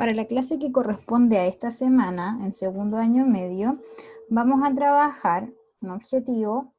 Para la clase que corresponde a esta semana, en segundo año medio, vamos a trabajar un objetivo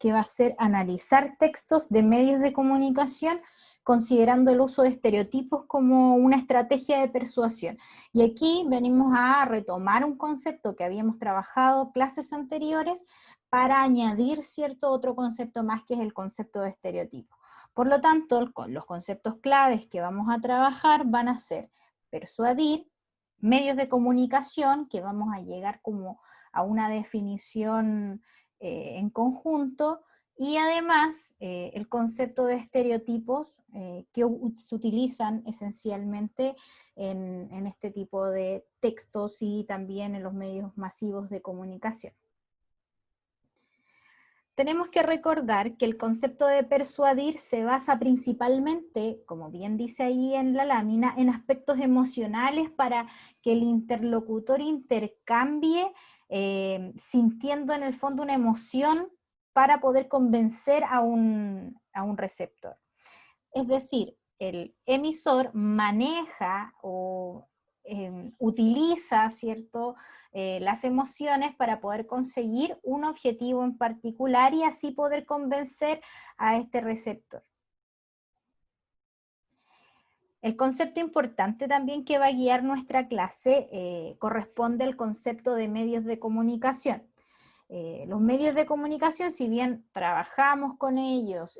que va a ser analizar textos de medios de comunicación considerando el uso de estereotipos como una estrategia de persuasión. Y aquí venimos a retomar un concepto que habíamos trabajado clases anteriores para añadir cierto otro concepto más, que es el concepto de estereotipo. Por lo tanto, los conceptos claves que vamos a trabajar van a ser persuadir, medios de comunicación, que vamos a llegar como a una definición en conjunto, y además el concepto de estereotipos que se utilizan esencialmente en este tipo de textos y también en los medios masivos de comunicación. Tenemos que recordar que el concepto de persuadir se basa principalmente, como bien dice ahí en la lámina, en aspectos emocionales para que el interlocutor intercambie sintiendo en el fondo una emoción para poder convencer a un receptor. Es decir, el emisor maneja o utiliza, ¿cierto?, las emociones para poder conseguir un objetivo en particular y así poder convencer a este receptor. El concepto importante también que va a guiar nuestra clase corresponde al concepto de medios de comunicación. Los medios de comunicación, si bien trabajamos con ellos,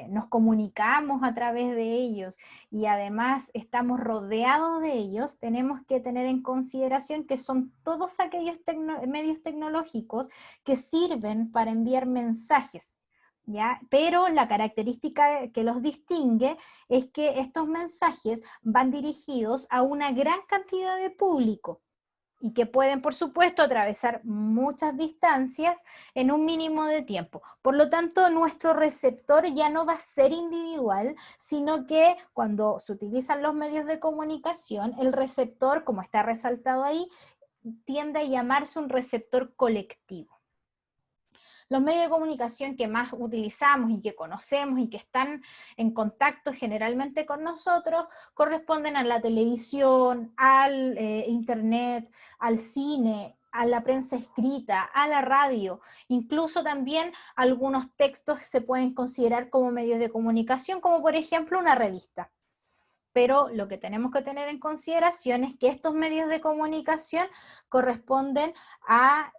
nos comunicamos a través de ellos y además estamos rodeados de ellos, tenemos que tener en consideración que son todos aquellos medios tecnológicos que sirven para enviar mensajes, ¿ya? Pero la característica que los distingue es que estos mensajes van dirigidos a una gran cantidad de público, y que pueden, por supuesto, atravesar muchas distancias en un mínimo de tiempo. Por lo tanto, nuestro receptor ya no va a ser individual, sino que cuando se utilizan los medios de comunicación, el receptor, como está resaltado ahí, tiende a llamarse un receptor colectivo. Los medios de comunicación que más utilizamos y que conocemos y que están en contacto generalmente con nosotros corresponden a la televisión, al internet, al cine, a la prensa escrita, a la radio. Incluso también algunos textos se pueden considerar como medios de comunicación, como por ejemplo una revista. Pero lo que tenemos que tener en consideración es que estos medios de comunicación corresponden a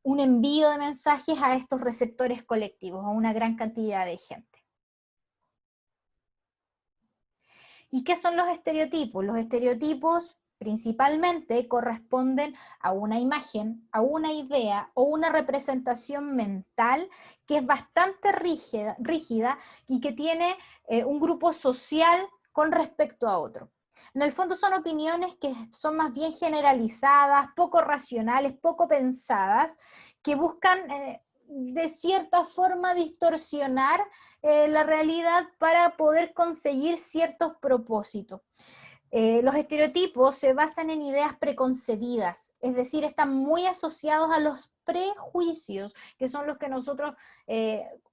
un envío de mensajes a estos receptores colectivos, a una gran cantidad de gente. ¿Y qué son los estereotipos? Los estereotipos principalmente corresponden a una imagen, a una idea o una representación mental que es bastante rígida y que tiene un grupo social con respecto a otro. En el fondo son opiniones que son más bien generalizadas, poco racionales, poco pensadas, que buscan de cierta forma distorsionar la realidad para poder conseguir ciertos propósitos. Los estereotipos se basan en ideas preconcebidas, es decir, están muy asociados a los prejuicios, que son los que nosotros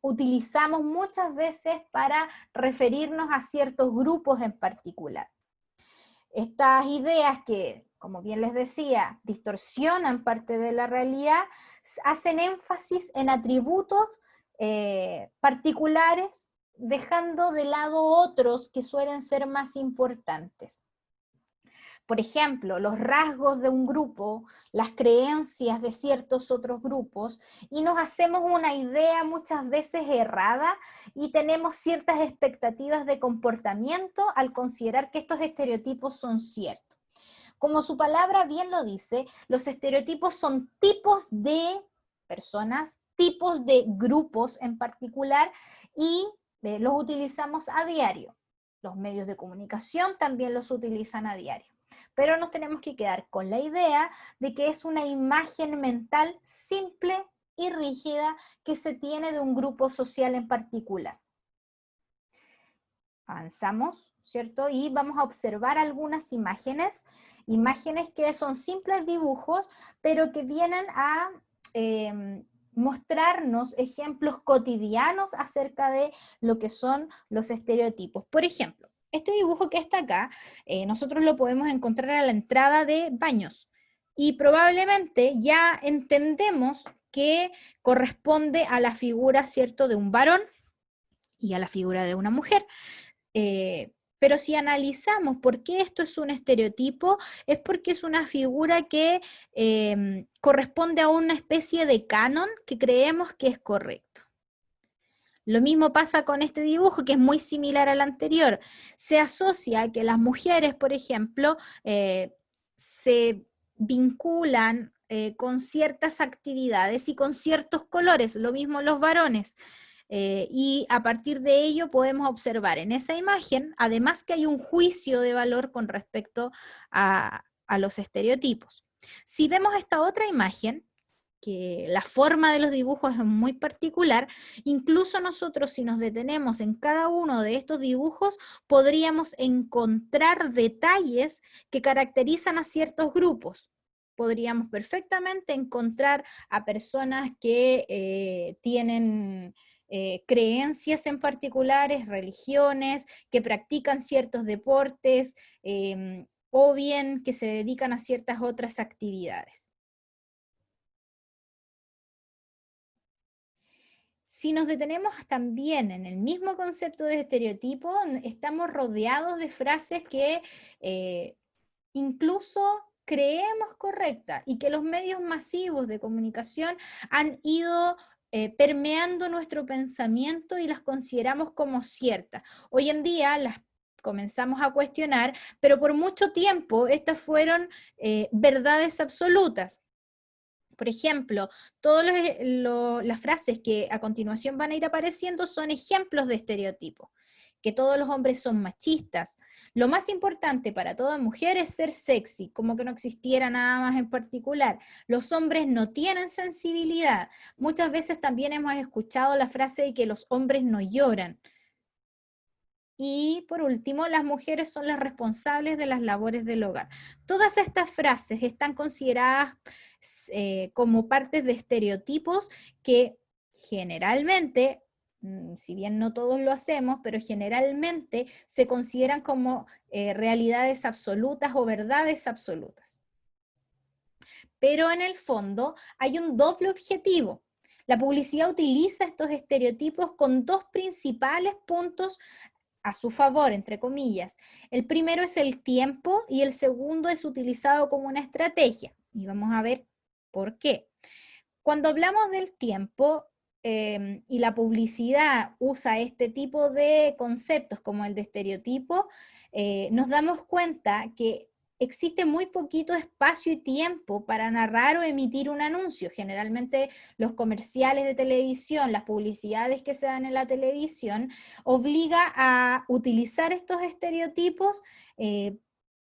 utilizamos muchas veces para referirnos a ciertos grupos en particular. Estas ideas que, como bien les decía, distorsionan parte de la realidad, hacen énfasis en atributos particulares, dejando de lado otros que suelen ser más importantes. Por ejemplo, los rasgos de un grupo, las creencias de ciertos otros grupos, y nos hacemos una idea muchas veces errada y tenemos ciertas expectativas de comportamiento al considerar que estos estereotipos son ciertos. Como su palabra bien lo dice, los estereotipos son tipos de personas, tipos de grupos en particular, y los utilizamos a diario. Los medios de comunicación también los utilizan a diario. Pero nos tenemos que quedar con la idea de que es una imagen mental simple y rígida que se tiene de un grupo social en particular. Avanzamos, ¿cierto? Y vamos a observar algunas imágenes que son simples dibujos, pero que vienen a mostrarnos ejemplos cotidianos acerca de lo que son los estereotipos. Por ejemplo, Este dibujo que está acá, nosotros lo podemos encontrar a la entrada de baños. Y probablemente ya entendemos que corresponde a la figura, ¿cierto?, de un varón y a la figura de una mujer. Pero si analizamos por qué esto es un estereotipo, es porque es una figura que corresponde a una especie de canon que creemos que es correcto. Lo mismo pasa con este dibujo, que es muy similar al anterior. Se asocia a que las mujeres, por ejemplo, se vinculan con ciertas actividades y con ciertos colores, lo mismo los varones. Y a partir de ello podemos observar en esa imagen, además que hay un juicio de valor con respecto a los estereotipos. Si vemos esta otra imagen, que la forma de los dibujos es muy particular, incluso nosotros si nos detenemos en cada uno de estos dibujos, podríamos encontrar detalles que caracterizan a ciertos grupos. Podríamos perfectamente encontrar a personas que tienen creencias en particulares, religiones, que practican ciertos deportes, o bien que se dedican a ciertas otras actividades. Si nos detenemos también en el mismo concepto de estereotipo, estamos rodeados de frases que incluso creemos correctas y que los medios masivos de comunicación han ido permeando nuestro pensamiento y las consideramos como ciertas. Hoy en día las comenzamos a cuestionar, pero por mucho tiempo estas fueron verdades absolutas. Por ejemplo, todas las frases que a continuación van a ir apareciendo son ejemplos de estereotipos. Que todos los hombres son machistas. Lo más importante para toda mujer es ser sexy, como que no existiera nada más en particular. Los hombres no tienen sensibilidad. Muchas veces también hemos escuchado la frase de que los hombres no lloran. Y por último, las mujeres son las responsables de las labores del hogar. Todas estas frases están consideradas como partes de estereotipos que generalmente, si bien no todos lo hacemos, pero generalmente se consideran como realidades absolutas o verdades absolutas. Pero en el fondo hay un doble objetivo. La publicidad utiliza estos estereotipos con dos principales puntos a su favor, entre comillas. El primero es el tiempo y el segundo es utilizado como una estrategia. Y vamos a ver por qué. Cuando hablamos del tiempo y la publicidad usa este tipo de conceptos como el de estereotipo, nos damos cuenta que existe muy poquito espacio y tiempo para narrar o emitir un anuncio. Generalmente los comerciales de televisión, las publicidades que se dan en la televisión, obliga a utilizar estos estereotipos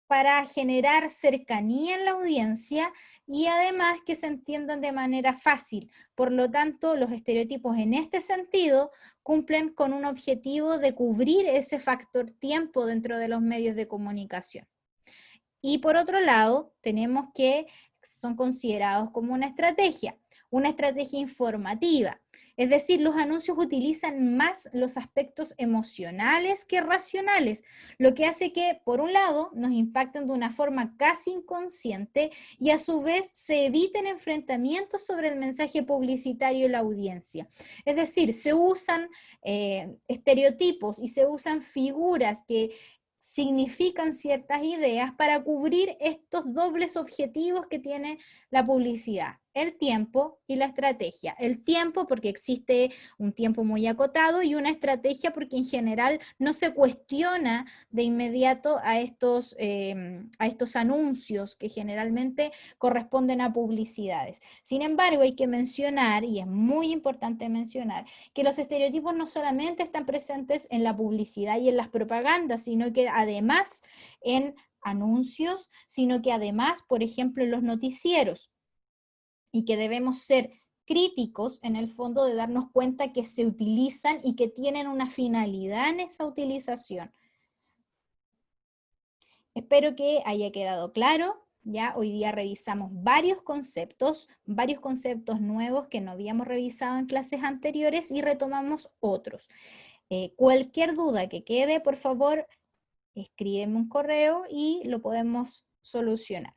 para generar cercanía en la audiencia y además que se entiendan de manera fácil. Por lo tanto, los estereotipos en este sentido cumplen con un objetivo de cubrir ese factor tiempo dentro de los medios de comunicación. Y por otro lado, tenemos que son considerados como una estrategia informativa. Es decir, los anuncios utilizan más los aspectos emocionales que racionales, lo que hace que, por un lado, nos impacten de una forma casi inconsciente y a su vez se eviten enfrentamientos sobre el mensaje publicitario y la audiencia. Es decir, se usan estereotipos y se usan figuras que significan ciertas ideas para cubrir estos dobles objetivos que tiene la publicidad, el tiempo y la estrategia. El tiempo porque existe un tiempo muy acotado y una estrategia porque en general no se cuestiona de inmediato a estos anuncios que generalmente corresponden a publicidades. Sin embargo, hay que mencionar, y es muy importante mencionar, que los estereotipos no solamente están presentes en la publicidad y en las propagandas, sino que además en anuncios, sino que además, por ejemplo, en los noticieros, y que debemos ser críticos en el fondo de darnos cuenta que se utilizan y que tienen una finalidad en esa utilización. Espero que haya quedado claro. Ya hoy día revisamos varios conceptos nuevos que no habíamos revisado en clases anteriores y retomamos otros. Cualquier duda que quede, por favor, escríbeme un correo y lo podemos solucionar.